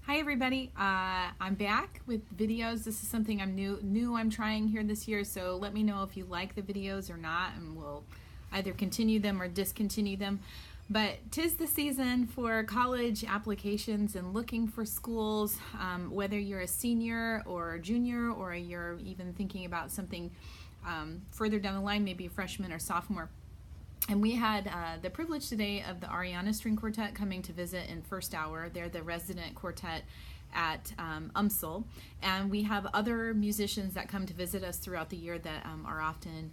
Hi everybody, I'm back with videos. This is something I'm trying here this year, so let me know if you like the videos or not, and we'll either continue them or discontinue them. But 'tis the season for college applications and looking for schools, whether you're a senior or a junior, or you're even thinking about something further down the line, maybe a freshman or sophomore. And we had the privilege today of the Ariana String Quartet coming to visit in first hour. They're the resident quartet at UMSL. And we have other musicians that come to visit us throughout the year that are often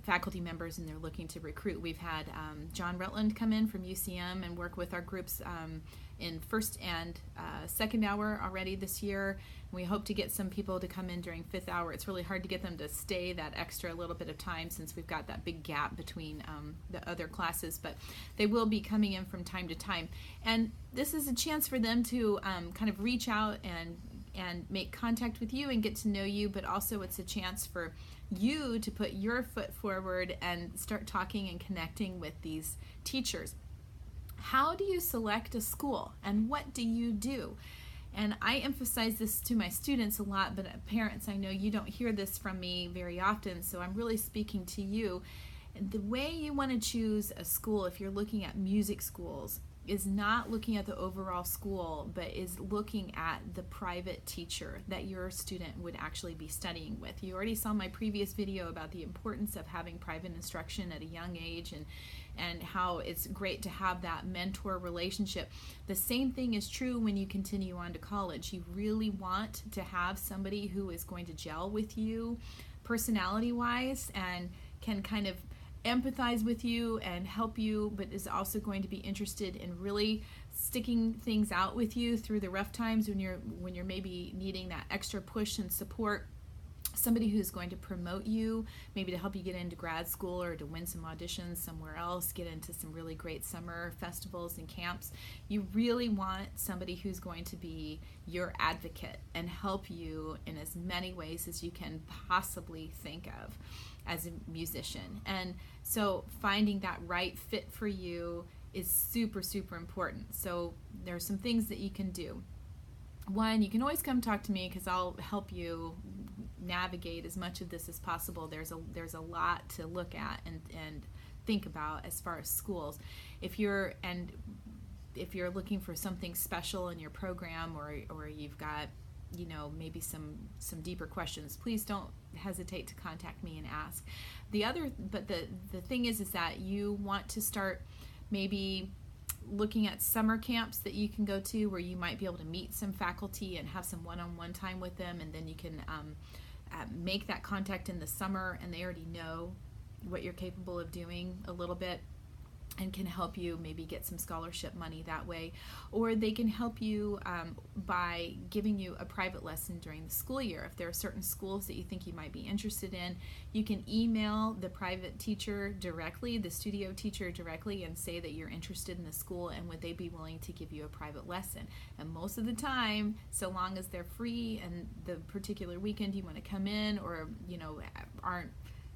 faculty members, and they're looking to recruit. We've had John Rutland come in from UCM and work with our groups in first and second hour already this year. We hope to get some people to come in during fifth hour. It's really hard to get them to stay that extra little bit of time since we've got that big gap between the other classes, but they will be coming in from time to time. And this is a chance for them to kind of reach out and make contact with you and get to know you, but also it's a chance for you to put your foot forward and start talking and connecting with these teachers. How do you select a school, and what do you do? And I emphasize this to my students a lot, but parents, I know you don't hear this from me very often, so I'm really speaking to you. The way you want to choose a school, if you're looking at music schools, is not looking at the overall school, but is looking at the private teacher that your student would actually be studying with. You already saw my previous video about the importance of having private instruction at a young age, and how it's great to have that mentor relationship. The same thing is true when you continue on to college. You really want to have somebody who is going to gel with you personality-wise and can kind of empathize with you and help you, but is also going to be interested in really sticking things out with you through the rough times when you're maybe needing that extra push and support. Somebody who's going to promote you, maybe to help you get into grad school or to win some auditions somewhere else, get into some really great summer festivals and camps. You really want somebody who's going to be your advocate and help you in as many ways as you can possibly think of as a musician. And so finding that right fit for you is super, super important. So there are some things that you can do. One, you can always come talk to me because I'll help you navigate as much of this as possible. There's a lot to look at and think about as far as schools. If you're looking for something special in your program, or you've got maybe some deeper questions, please don't hesitate to contact me and ask. The thing is that you want to start maybe looking at summer camps that you can go to, where you might be able to meet some faculty and have some one-on-one time with them, and then you can make that contact in the summer, and they already know what you're capable of doing a little bit and can help you maybe get some scholarship money that way. Or they can help you by giving you a private lesson during the school year. If there are certain schools that you think you might be interested in, you can email the private teacher directly, the studio teacher directly, and say that you're interested in the school and would they be willing to give you a private lesson. And most of the time, so long as they're free and the particular weekend you want to come in, or aren't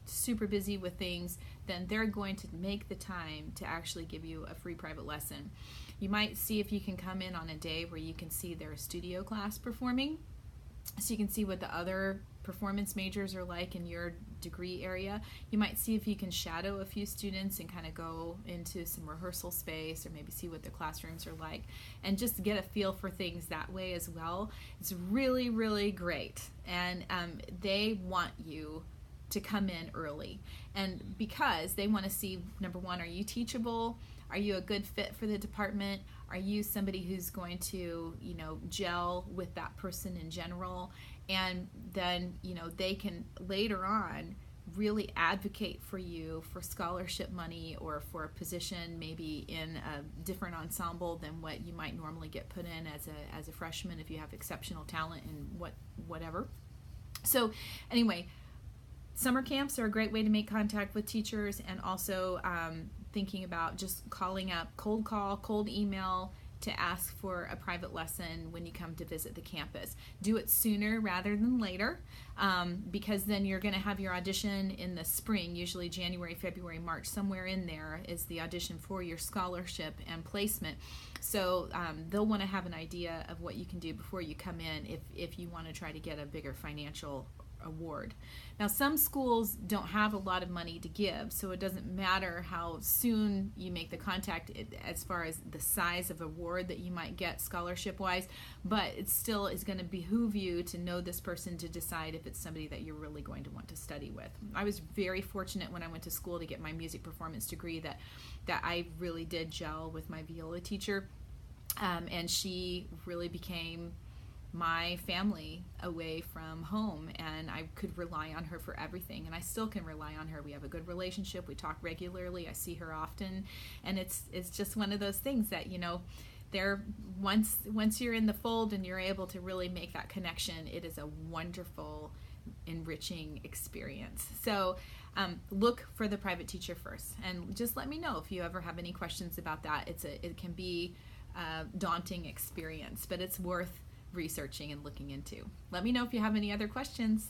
super busy with things, then they're going to make the time to actually give you a free private lesson. You might see if you can come in on a day where you can see their studio class performing, so you can see what the other performance majors are like in your degree area. You might see if you can shadow a few students and kind of go into some rehearsal space, or maybe see what the classrooms are like, and just get a feel for things that way as well. It's really, really great, and they want you to come in early, and because they want to see, number one, are you teachable? Are you a good fit for the department? Are you somebody who's going to gel with that person in general? And then they can later on really advocate for you for scholarship money, or for a position maybe in a different ensemble than what you might normally get put in as a freshman if you have exceptional talent and whatever. So anyway, summer camps are a great way to make contact with teachers, and also thinking about just calling up, cold call, cold email, to ask for a private lesson when you come to visit the campus. Do it sooner rather than later, because then you're going to have your audition in the spring, usually January, February, March, somewhere in there is the audition for your scholarship and placement. So they'll want to have an idea of what you can do before you come in if you want to try to get a bigger financial award. Now, some schools don't have a lot of money to give, so it doesn't matter how soon you make the contact as far as the size of award that you might get scholarship wise, but it still is going to behoove you to know this person to decide if it's somebody that you're really going to want to study with. I was very fortunate when I went to school to get my music performance degree that I really did gel with my viola teacher, and she really became my family away from home, and I could rely on her for everything, and I still can rely on her. We have a good relationship, we talk regularly, I see her often, and it's just one of those things that, you know, there once you're in the fold and you're able to really make that connection, it is a wonderful, enriching experience. So look for the private teacher first, and just let me know if you ever have any questions about that. It can be a daunting experience, but it's worth researching and looking into. Let me know if you have any other questions.